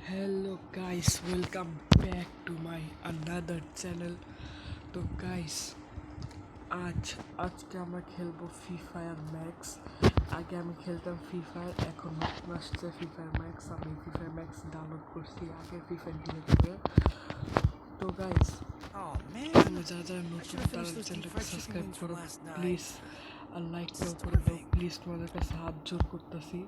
Hello guys, welcome back to my another channel. তো guys আজকে আমরা খেলবো ফ্রি ফায়ার ম্যাক্স। আগে আমি খেলতাম ফ্রি ফায়ার, এখন নতুন আসছে ফ্রি ফায়ার ম্যাক্স। আমি ফ্রি ফায়ার ম্যাক্স ডাউনলোড করছি আগে ফ্রি ফায়ার ডিলেট করে। তো গাইস তোমরা যারা যারা নতুন তারা চ্যানেলটাকে সাবস্ক্রাইব করো প্লিজ, আর লাইকটাও করে দাও প্লিজ, তোমাদের কাছে হাত জোর করতেছি।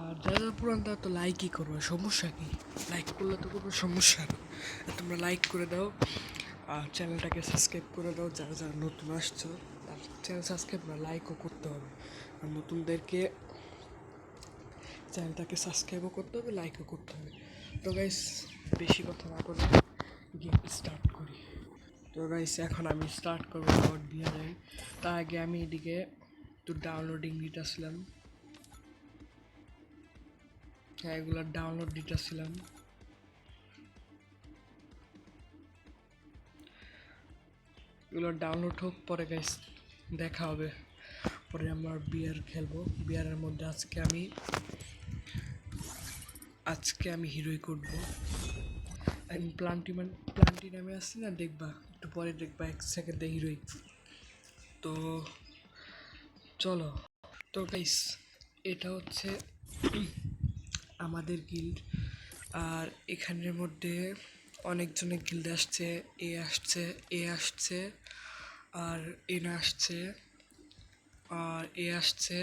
আর যারা যারা পুরান তারা তো লাইকই করবে, সমস্যা কি? লাইক করলে তো কোনো সমস্যা না, তোমরা লাইক করে দাও আর চ্যানেলটাকে সাবস্ক্রাইব করে দাও। যারা যারা নতুন আসছো তার চ্যানেল সাবস্ক্রাইব না, লাইকও করতে হবে। আর নতুনদেরকে চ্যানেলটাকে সাবস্ক্রাইবও করতে হবে, লাইকও করতে হবে। তো গাইস বেশি কথা না বলে গেম স্টার্ট করি। তো গাইস এখন আমি স্টার্ট করবো গড বিহারে। তার আগে আমি এদিকে একটু ডাউনলোডিং দিতেছিলাম, হ্যাঁ এগুলো ডাউনলোড দিতেছিলাম। এগুলো ডাউনলোড হোক, পরে গাইস দেখা হবে। পরে আমরা বিয়ার খেলবো। বিয়ারের মধ্যে আজকে আমি হিরোই করবো। আমি প্লান্টিনামে আসছি না, দেখবা একটু পরে, দেখবা 1 সেকেন্ডে হিরোই। তো চলো। তো গাইস এটা হচ্ছে আমাদের গিল্ড, আর এখানের মধ্যে অনেকজনের গিল্ড আসছে, এ আসছে আর এন আসছে আর এ আসছে।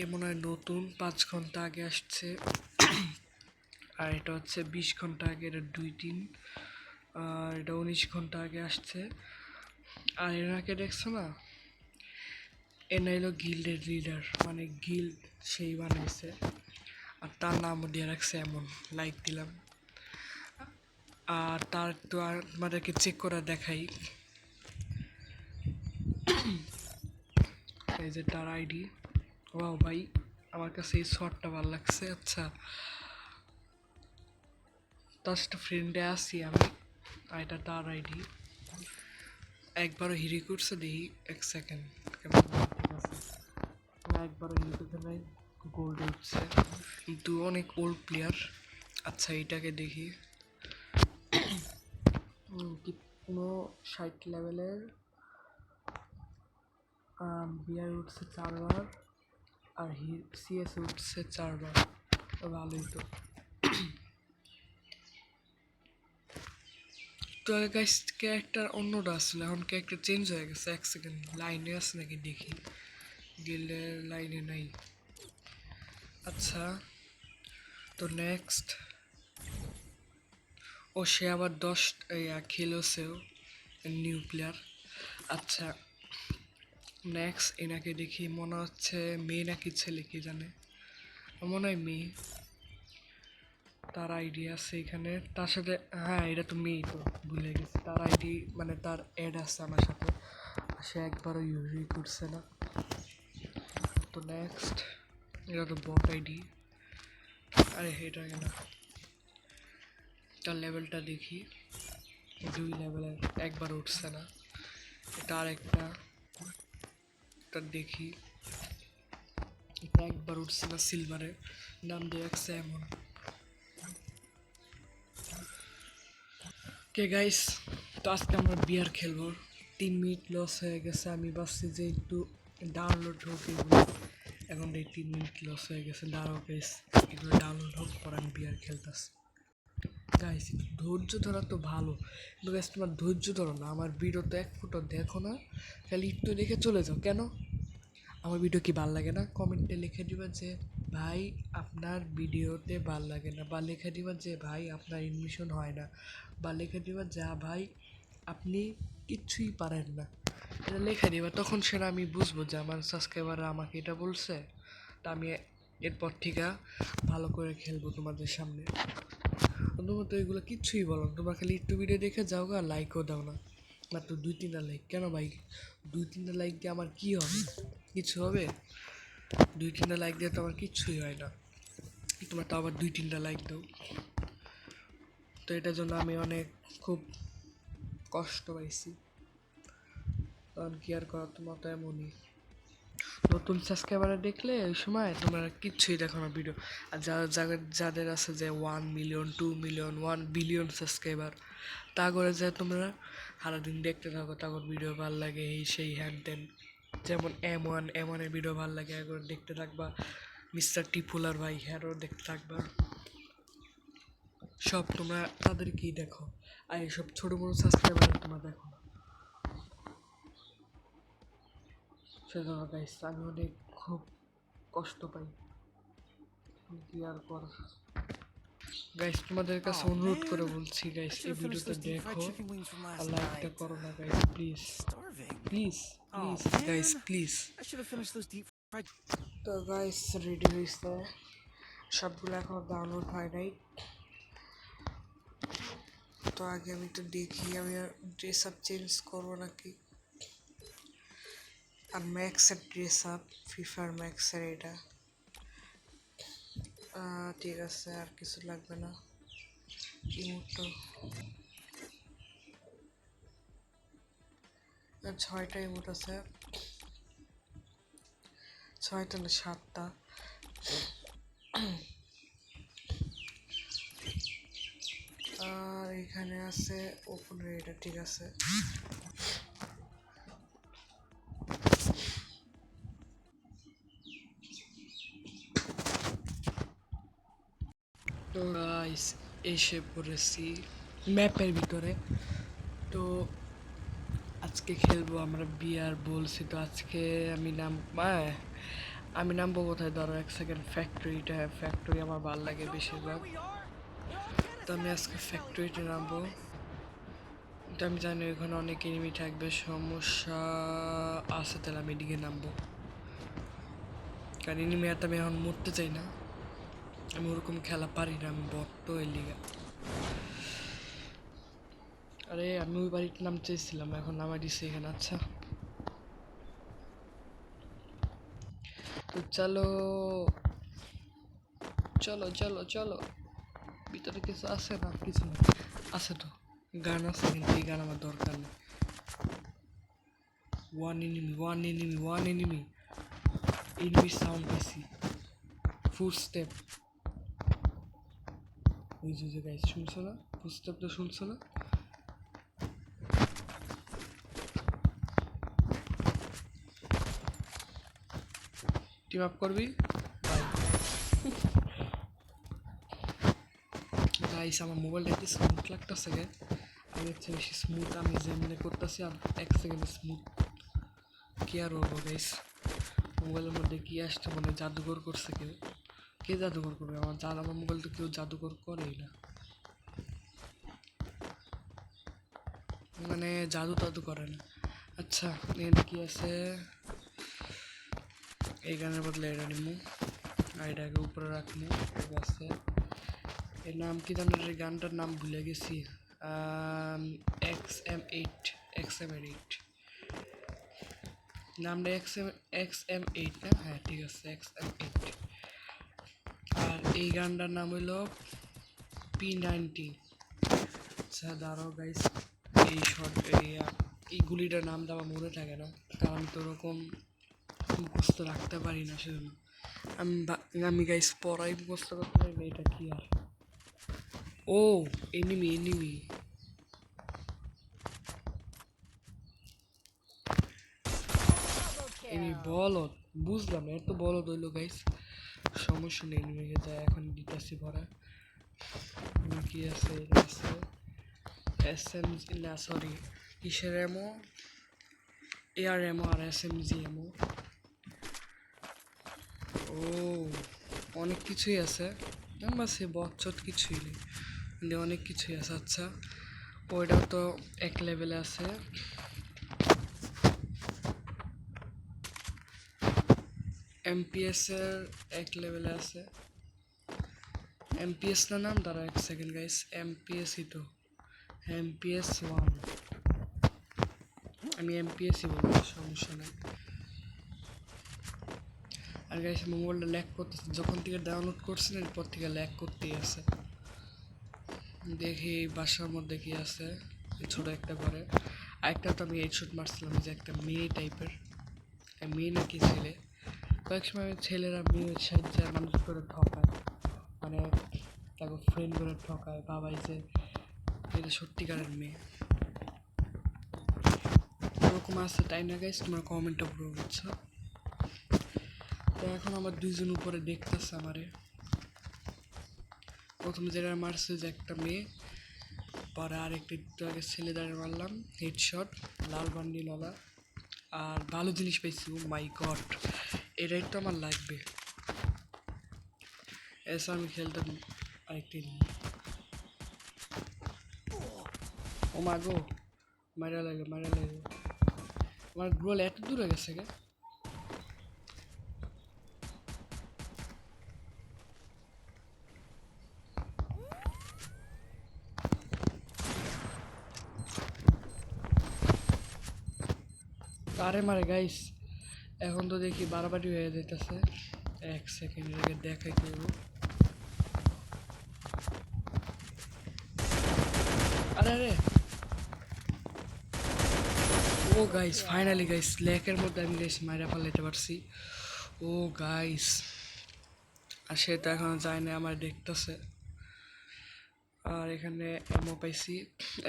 এ মনে হয় নতুন 5 ঘন্টা আগে আসছে। আর এটা হচ্ছে 20 ঘন্টা আগে, এটা 2-3। আর এটা 19 ঘন্টা আগে আসছে। আর এনাকে দেখছো না, এনা হলো গিল্ডের লিডার, মানে গিল্ড সেই বানাইছে। আর তার নামও দিয়ে রাখছে এমন, লাইক দিলাম। আর তার তো আর আমাদেরকে চেক করে দেখাই, এই যে তার আইডি। ওয়াও ভাই, আমার কাছে এই শটটা ভালো লাগছে। আচ্ছা তার সাথে ফ্রেন্ডে আসি আমি, আর এটা তার আইডি। একবারও হিরি করছে দেখি, 1 সেকেন্ড। ঠিক আছে, একবারও হিরি করতে নাই, গোল্ড উঠছে, কিন্তু অনেক ওল্ড প্লেয়ার। আচ্ছা এইটাকে দেখি, কি কোনো 60 লেভেলের বিয়ার উঠছে 4 বার, আর সিএস উঠছে 4 বার। ভালোই তো। তো আগে গাইস ক্যারেক্টার অন্যটা আসলে, এখন ক্যারেক্টার চেঞ্জ হয়ে গেছে। 1 সেকেন্ড, লাইনে আছে নাকি দেখি, গিল্ডের লাইনে নাই। আচ্ছা তো নেক্সট, ও সে আবার 10 খেলেছেও, নিউ প্লেয়ার। আচ্ছা নেক্সট এনাকে দেখি, মনে হচ্ছে মেয়ে নাকি ছেলে কি জানে, মনে হয় মেয়ে। তার আইডি আছে এখানে, তার সাথে, হ্যাঁ এটা তো মেয়ে, তো ভুলে গেছি। তার আইডি মানে তার অ্যাড আছে আমার সাথে, সে একবারও ইউজই করছে না। তো নেক্সট, এটা তো বট আইডি। আরে এটা কেনা, তার লেভেলটা দেখি, 2 লেভেলের, একবার উঠছে না। এটা আরেকটা, এটা দেখি, এটা একবার উঠছে না, সিলভারে, নাম দিয়ে রাখছে এমন। কে গাইস, তো আজকে আমরা বিয়ার খেলবো। 3 মিনিট লস হয়ে গেছে, আমি ভাবছি যে একটু ডাউনলোড হোক এগুলো, এখন এই 3 মিনিট লস হয়ে গেছে। দাঁড়াও গাইস, এগুলো ডাউনলোড হোক, পর আমি বিয়ার খেলতেছি। গাইস ধৈর্য ধরা তো ভালো, কিন্তু গাইস তোমার ধৈর্য ধরো না। আমার ভিডিও তো 1 ফুটও দেখো না, খালি একটু দেখে চলে যাও কেন? আমার ভিডিও কি ভাল লাগে না? কমেন্টে লিখে দিবা যে ভাই আপনার ভিডিওতে ভাল লাগে না, বা লিখে দিবা যে ভাই আপনার এডমিশন হয় না, বা লিখে দিবা যা ভাই আপনি কিচ্ছুই পারেন না। এটা লিখে দিবা, তখন সেটা আমি বুঝবো যে আমার সাবস্ক্রাইবাররা আমাকে এটা বলছে। তা আমি এরপর থেকে ভালো করে খেলবো তোমাদের সামনে। তোমরা তো এগুলো কিচ্ছুই বলো না, তোমরা খালি একটু ভিডিও দেখে যাও গা, লাইকও দাও না। মাত্র 2-3টা লাইক, কেন ভাই? 2-3টা লাইক দিয়ে আমার কি হবে? কিছু হবে? 2-3টা লাইক দিয়ে তো আমার কিচ্ছুই হয় না, তোমরা তো আবার 2-3টা লাইক দাও। তো এটার জন্য আমি অনেক খুব কষ্ট পাইছি, তখন কি আর করা, তোমার তো এমনই। নতুন সাবস্ক্রাইবার দেখলে ওই সময় তোমরা কিচ্ছুই দেখো না ভিডিও। আর যাদের আছে যে 1 মিলিয়ন 2 মিলিয়ন 1 বিলিয়ন সাবস্ক্রাইবার, তা করে যে তোমরা সারাদিন দেখতে থাকো, তারপর ভিডিও ভালো লাগে এই সেই হ্যান ত্যান। যেমন এম ওয়ানের ভিডিও ভালো লাগে, একবার দেখতে থাকবা। মিস্টার টিপুলার ভাই, হ্যারও দেখতে থাকবা। সব তোমরা তাদেরকেই দেখো, আর এইসব ছোটো বড়ো সাবস্ক্রাইবার তোমরা দেখো না। সেজন্য গাইস আমি অনেক খুব কষ্ট পাই, কি আর করার। গাইস তোমাদের কাছে অনুরোধ করে বলছি গাইস, এই ভিডিওটা দেখো আর লাইকটা করো না guys, please please please guys please. তো গাইস রেডি হয়েছে, সবগুলো এখন ডাউনলোড হয় নাই। তো আগে আমি তো দেখি আমি ড্রেস আপ চেঞ্জ করবো নাকি। আর ম্যাক্সের ড্রেস আপ, ফিফার ম্যাক্সের এটা ঠিক আছে, আর কিছু লাগবে না। ইমোটো 6টা ইমোট আছে, 6টা না 7টা। আর এখানে আছে ওপেনের এটা, ঠিক আছে। তো গাইস এসে পড়েছি ম্যাপের ভিতরে। তো আজকে খেলবো আমরা বিয়ার বলছি, তো আজকে আমি নামবো কোথায়, ধরো 1 সেকেন্ড, ফ্যাক্টরিটা। ফ্যাক্টরি আমার ভালো লাগে বেশিরভাগ, তো আমি আজকে ফ্যাক্টরিতে নামবো। তো আমি জানি ওখানে অনেক এনিমি থাকবে, সমস্যা আছে, তাহলে আমি এদিকে নামবো। কারণ এনিমি আর আমি এখন মরতে চাই না, আমি ওরকম খেলা পারি না, আমি বড্ড এর লিগা। আরে আমি ওই বাড়িতে নাম চেয়েছিলাম, এখন নামাই দিছি এখানে। আচ্ছা তো চলো চলো চলো চলো, ভিতরে কিছু আছে না? কিছু না, আছে তো গান আছে, কিন্তু এই গান আমার দরকার নেই। ওয়ান এনিমি এনিমি সাউন্ড বেশি, ফুটস্টেপ। ওই যে গাইস শুনছো না? ফুটস্টেপ তো শুনছো না? টিম আপ করবি গাইস? আমার মোবাইলটা একটু স্মুথ লাগতেছে গে, আমি হচ্ছে বেশি স্মুথ আমি যেমনি করতেছি, আর 1 সেকেন্ডে স্মুথ। কি আর হবো গাইস, মোবাইলের মধ্যে কি আসছে, মানে জাদুঘর করছে কেউ। কে জাদুঘর করবে? আমার মোবাইল তো কেউ জাদুঘর করেই না, মানে জাদু টাদু করে না। আচ্ছা এখানে কি আছে? এই গানের বদলে এটা নিমু, আর এটাকে উপরে রাখবো, ঠিক আছে। এর নাম কি জানো? এই গানটার নাম ভুলে গেছি। XM8, XM8 নামটা, XM8 না? হ্যাঁ ঠিক আছে, XM8। আর এই গানটার নাম হইল P90। আচ্ছা দাঁড়াও গাইস, এই গুলিটার নাম তো আমার মনে থাকে না, কারণ তো ওরকম মুখস্থ রাখতে পারি না, সেজন্য আমি গাইস পড়াই মুখস্থ করতে পারি না। এটা কি আর? ও এনিমি এনিমি এনিমি বলদ, বুঝলাম না, এত বলদ হইলো গাইস। সমস্যা নেই, এনিমিকে যায় এখন দিতেছি ভরা। কি আছে? আছে এসএমজি, না সরি, কিসের এমো, এয়ার এমো আর এসএমজি এমো। ও অনেক কিছুই আছে, আমার সে বচ্চত কিছুই নেই, কিন্তু অনেক কিছুই আছে। আচ্ছা ওইটাও তো এক লেভেলে আছে। এমপিএস এর এক লেভেলে আছে। এমপিএস না নাম, দাঁড়া 1 সেকেন্ড গাইস, এমপিএসই তো, MPS 1। আমি এমপিএসই বলবো, সমস্যা নেই। আর গাইস মোবাইলটা ল্যাগ করতেছে, যখন থেকে ডাউনলোড করছেন এরপর থেকে ল্যাগ করতেই আছে। দেখি বাসার মধ্যে কি আছে, ছোট একটা ঘরে। আরেকটা তো আমি হেডশট মারছিলাম, যে একটা মেয়ে টাইপের, মেয়ে নাকি ছেলে, কয়েক সময় ছেলেরা মেয়ের সাহায্যে মানুষ করে ঠকায়, মানে তাকে ফ্রেন্ড করে ঠকায়, ভাবাই যে এটা সত্যিকারের মেয়ে। ওরকম আছে তাই না গাইস? তোমরা কমেন্টে পুরো বুঝছো। তো এখন আমার দুইজন উপরে দেখতেছে আমারে। প্রথমে যেটা মারছে যে একটা মেয়ে, পরে আরেকটা একটু আগে ছেলে দাঁড়িয়ে মারলাম হেডশট, লাল বান্ডিলওয়ালা। আর ভালো জিনিস পাইছি, ও মাই গড, এটাই তো আমার লাগবে। এসে আমি খেলতাম আরেকটি। ও মা গো, মারা লাগে মারা লাগে। আমার গোল এত দূরে গেছে গে। আরে মারে গাইস, এখন তো দেখি বাড়াবাড়ি হয়ে যেতেছে। এক সেকেন্ড আগে দেখাই করবো। আরে আরে, ও গাইস ফাইনালি গাইস লেকের মধ্যে আমি গাইস মাইরা ফেলাইতে পারছি। ও গাইস, আর সে তো এখনো যায় না, আমার দেখতেছে। আর এখানে এমও পাইছি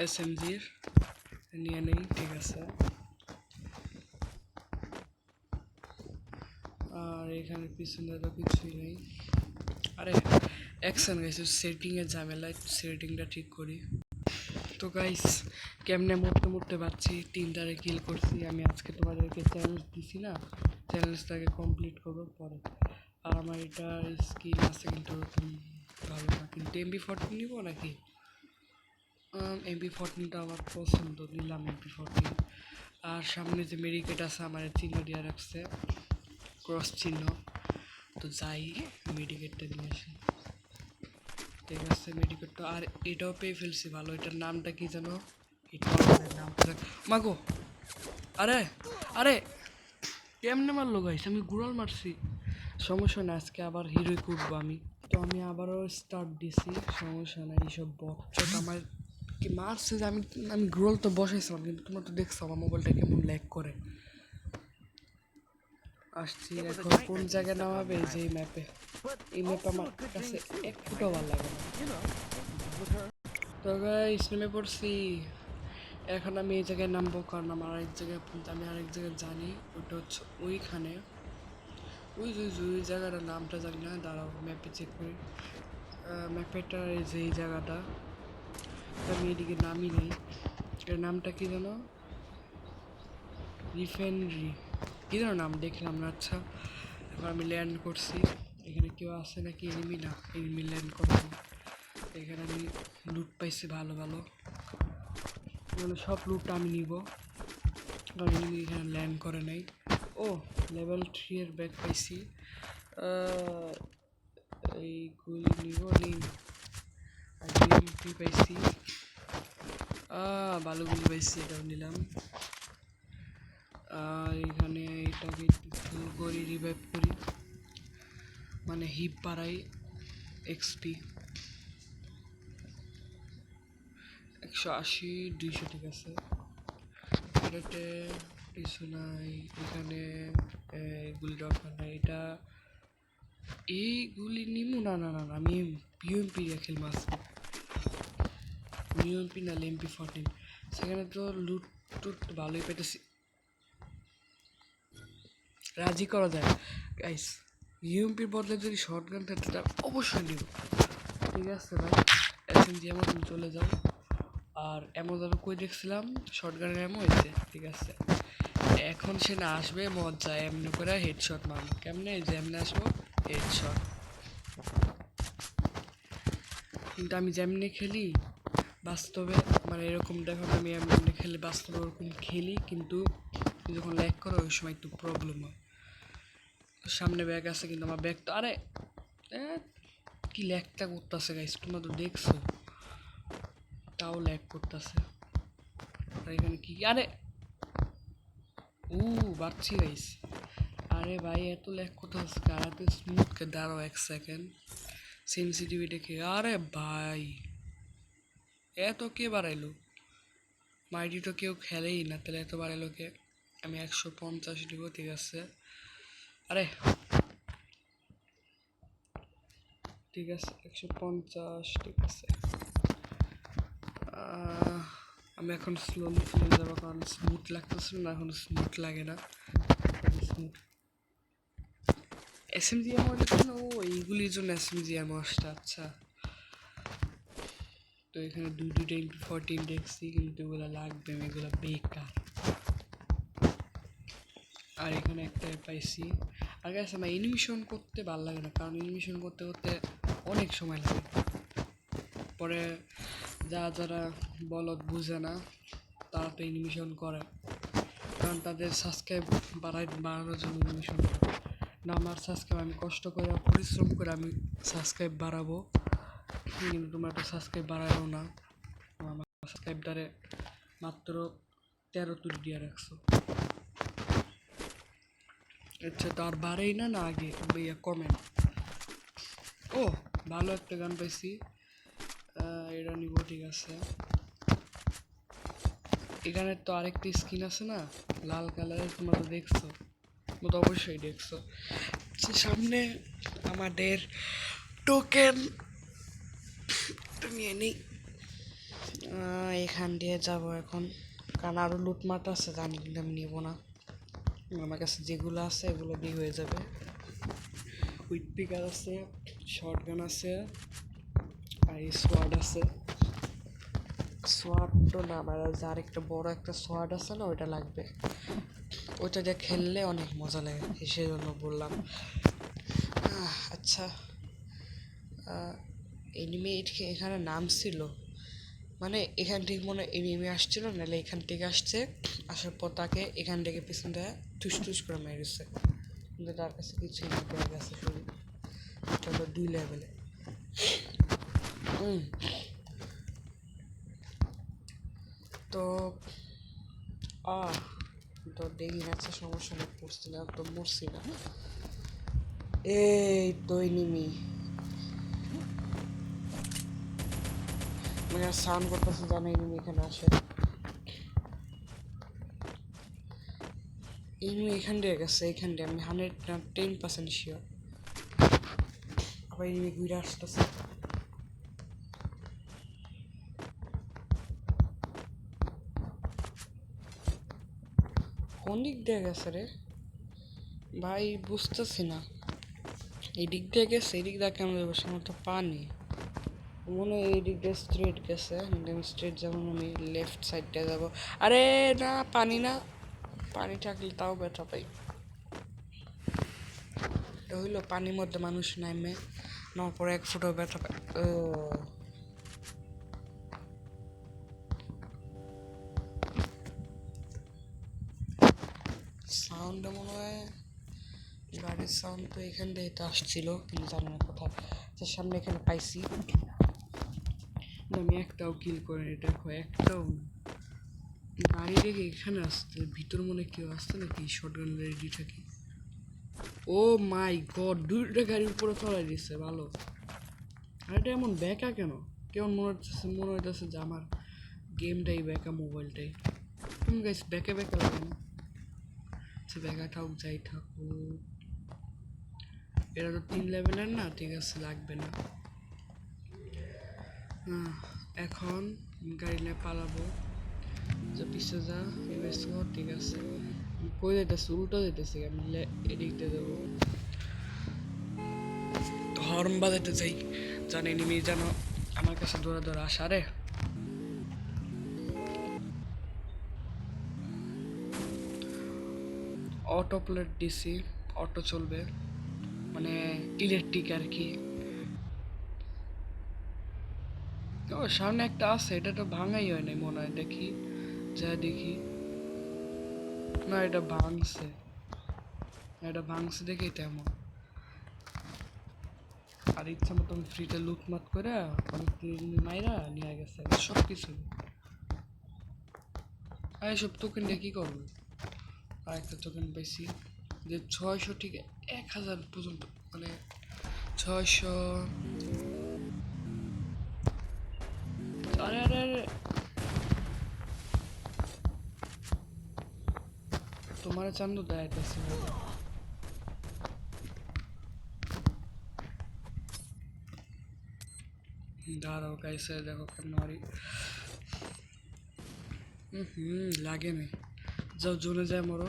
এসএমজির, নিয়ে নেই, ঠিক আছে। আর এখানে পিছনে তো কিছুই নেই। আরে অ্যাকশন গাইছে, সেটিংয়ের ঝামেলায় সেটিংটা ঠিক করি। তো গাইস কেমনে মরতে মরতে পারছি, তিনটারে কিল করছি আমি। আজকে তোমাদেরকে চ্যালেঞ্জ দিছি না, চ্যালেঞ্জটাকে কমপ্লিট করবো পরে। আর আমার এটা স্কিল আছে কিন্তু ওরকম ভালো না, কিন্তু MP14 নিব নাকি? MP14টা আমার পছন্দ, নিলাম MP14। আর সামনে যে মেডিকেট আছে আমার চিহ্ন দিয়ে রাখছে, ক্রস চিহ্ন। তো যাই মেডিকেটটা নিয়ে আসি। ঠিক আছে মেডিকেটটা, আর এটাও পেয়ে ফেলছি ভালো। এটার নামটা কি জানো? নামটা মাগো, আরে আরে কেমনে মারলো গাইস? আমি গুড়াল মারছি। সমস্যা না, আজকে আবার হিরোই করবো আমি। তো আমি আবারও স্টার্ট দিছি, সমস্যা নাই। এইসব বচ্চট আমার কি মারছে যে আমি আমি গ্রোল তো বসাইছিলাম, কিন্তু তোমরা তো দেখছো আমার মোবাইলটা কেমন ল্যাগ করে। আসছি এখন কোন জায়গায় নামাবে? যে এই ম্যাপে, এই ম্যাপ আমার কাছে এক ফুটাও ভালো লাগে না। তো গাইস নেমে পড়ছি। এখন আমি এই জায়গায় নামবো, কারণ আমার আরেক জায়গায়, আমি আরেক জায়গায় জানি, ওটা হচ্ছে ওইখানে। ওই যে ওই জায়গাটার নামটা জানি না, দাঁড়াও ম্যাপে চেক করি। ম্যাপেটা এই যে এই জায়গাটা, আমি এদিকে নামই নেই। এর নামটা কি জানো? রিফাইনারি কি যেন নাম, দেখলাম না। আচ্ছা এখন আমি ল্যান্ড করছি। এখানে কেউ আছে নাকি? এনিমি না, এনিমি ল্যান্ড করছি। এখানে আমি লুট পাইছি ভালো ভালো, মানে সব লুট আমি নিব, কারণ এনিমি এখানে ল্যান্ড করে নাই। ও লেভেল 3 এর ব্যাগ পাইছি। এইগুলি নিব, নিন। আর ডিএমপি পাইছি, ভালোগুলি পাইছি, এটাও নিলাম। আর এখানে এটাকে ফুল করি, রিভাইভ করি, মানে হিপ বাড়াই এক্সপি 180 200, ঠিক আছে। এটাতে কিছু নাই, এখানে গুলি দরকার নাই। এটা এইগুলি নিমু না, না না না, আমি পিএমপি খেল মাছ, পিএমপি না MP14। সেখানে তো লুট টুট ভালোই পেতেছি, রাজি করা যায় গাইস। ইউএমপির বদলে যদি শর্ট গান থাকতে তার অবশ্যই নিব। ঠিক আছে ভাই, এসএমজি এমন তুমি চলে যাও। আর অ্যামাজনে কই দেখছিলাম শর্ট গানের এমন হয়েছে, ঠিক আছে। এখন সে না আসবে মজা, এমনি করে হেডশট মারবো। কেমনে? যে এমনি আসবো হেডশট। কিন্তু আমি যেমনি খেলি বাস্তবে, মানে এরকম দেখো আমি এমনি খেলি বাস্তবে, ওরকম খেলি, কিন্তু যখন ল্যাগ করে ওই সময় একটু প্রবলেম হয়। সামনে ব্যাগ আছে কিন্তু আমার ব্যাগ তো, আরে কি ল্যাগটা করতেছে গাইস, তোমরা তো দেখছো, তাও ল্যাগ করতেছে। আর এখানে কি, আরে বাড়ছি গাইস। আরে ভাই এত ল্যাগ করতেছে, কারাতে স্মুথ কে, দাঁড়াও এক সেকেন্ড, সেন্সিটিভিটি কে। আরে ভাই এত কে বাড়াইলো? মাইটি তো কেউ খেলেই না, তাহলে এত বাড়াইলো কে? আমি 150 দিব, ঠিক আছে। আরে ঠিক আছে 150, ঠিক আছে। আমি এখন স্লোলি স্লোলি যাবো, কারণ স্মুথ লাগতেছে না, এখন স্মুথ লাগে না। স্মুথ এসএমজি আমার ও এইগুলির জন্য এসএমজি আমারটা আচ্ছা। তো এখানে দুইটা MP14 দেখছি, কিন্তু এগুলো লাগবে না, এগুলো বেকার। আর এখানে একটা পাইছি। আগে আছে আমার অ্যানিমেশন করতে ভালো লাগে না, কারণ অ্যানিমেশন করতে করতে অনেক সময় লাগে। পরে যারা বলদ বুঝে না তারা তো অ্যানিমেশন করে, কারণ তাদের সাবস্ক্রাইব বাড়ানোর জন্য অ্যানিমেশন করে। না, আমার সাবস্ক্রাইব আমি কষ্ট করে পরিশ্রম করে আমি সাবস্ক্রাইব বাড়াবো, কিন্তু তোমরা তো সাবস্ক্রাইব বাড়াও না। আমার সাবস্ক্রাইবটারে মাত্র 13 তুলি দিয়ে রাখছো। আচ্ছা, তো আর বাড়েই না, না আগে ভাইয়া কমেন্ট। ও ভালো একটা গান পাইছি, এটা নিব, ঠিক আছে। এখানে তো আরেকটি স্কিন আছে না, লাল কালারের, তোমরা তো দেখছো, তোমরা তো অবশ্যই দেখছো। সামনে আমাদের টোকেন নিয়ে নিই, এখান দিয়ে যাব এখন, কারণ আরও লুটমাট আছে, জানি কিন্তু আমি নিব না। আমার কাছে যেগুলো আছে এগুলো দিয়ে হয়ে যাবে। উইথ পিকার আছে, শর্ট গান আছে, আর এই সোয়াড আছে। সোয়াড তো না, আমার যার একটা বড় একটা সোয়াড আছে না, ওইটা লাগবে। ওইটা দিয়ে খেললে অনেক মজা লাগে, সেই জন্য বললাম। আচ্ছা, এনিমি এখানে নাম ছিল, মানে এখান থেকে মনে এনিমি আসছিল, নাহলে এখান থেকে আসছে, আসার পর তাকে এখান থেকে পিছন দেয় টুস টুস করে মেরেছে, কিন্তু তার কাছে কিছুই না, পেয়ে গেছে শুধু। এটা হলো 2 লেভেলে। তো তো দেখি না, সমস্যা নেই, পড়ছি না তো, মরছি না। এই তো এনিমি মানে সাউন্ড করতেছে, জানো এনিমি এখানে আসে। এনিমি এখান দিয়ে গেছে, এখান দিয়ে আমি 110% শিওর। আবার এনিমি ঘুরে আসতেছে। কোন দিক দিয়ে গেছে রে ভাই, বুঝতেছি না। এই দিক দিয়ে গেছে, এই দিক দিয়ে কেমন যাবো, সামনে তো পানি, মনে হয় এই দিক দিয়ে স্ট্রেট গেছে, কিন্তু আমি স্ট্রেট যাবো না, আমি লেফট সাইড দিয়ে যাবো। আরে না, পানি না, পানি থাকলে তাও ব্যথা পাই। এটা হইলো পানির মধ্যে মানুষ নামে, নামার পরে 1 ফুটও ব্যথা পায়। সাউন্ডটা মনে হয় গাড়ির সাউন্ড, তো এখান দিয়ে তো আসছিল, কিন্তু জানি না কোথায়। সামনে এখানে পাইছি, আমি একটাও কিল করে, এটা একটাও গাড়ি রেখে এখানে আসতে, ভিতর মনে কেউ আসছে নাকি, শটগান রেডি থাকি। ও মাই গড, 2টা গাড়ির উপরে চড়াই দিচ্ছে, ভালো। আর এটা এমন ব্যাকা কেন, কেমন মনে হইতেছে যে আমার গেমটাই ব্যাকা, মোবাইলটাই। তুমি গাইস ব্যাকা ব্যাকা লাগে না? আচ্ছা, ব্যাকা থাক, যাই থাকুক, এটা তো 3 লেভেলের না, ঠিক আছে, লাগবে না। এখন গাড়ি নিয়ে পালাবো, যে পিছিয়ে যা, ঠিক আছে। কই যেতেছে, উল্টো যেতেছে, আমি এদিক দিয়ে যাবো, হর্ন বাজাতে চাই, জানি নিমি যেন আমার কাছে দৌড়া দৌড়া আসা। রে অটো প্লেট দিছি, অটো চলবে, মানে ইলেকট্রিক আর কি। ও সামনে একটা আছে, এটা তো ভাঙাই হয় নাই মনে হয়, দেখি যা দেখি, না এটা ভাঙছে, এটা ভাঙছে দেখি তেমন। আর ইচ্ছা মতন ফ্রিতে লুটমাট করে অনেক মাইরা নিয়ে গেছে সব কিছু। আর এসব টোকেন দিয়ে কী করবো? আর একটা টোকেন পাইছি যে 600 থেকে 1000 পর্যন্ত, মানে 600। আরে আরে আরে, তোমার চান্দু দেখাইতেছে, দাঁড়াও গাইছে দেখো কেমন মারি। লাগে নেই, যাও জোনে যায় মরো।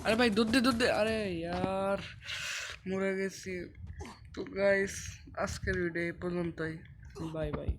আরে ভাই দুধ দে, আরে ইয়ার মরে গেছি। তো গাইস আজকের ভিডিও এই পর্যন্তই, বাই বাই।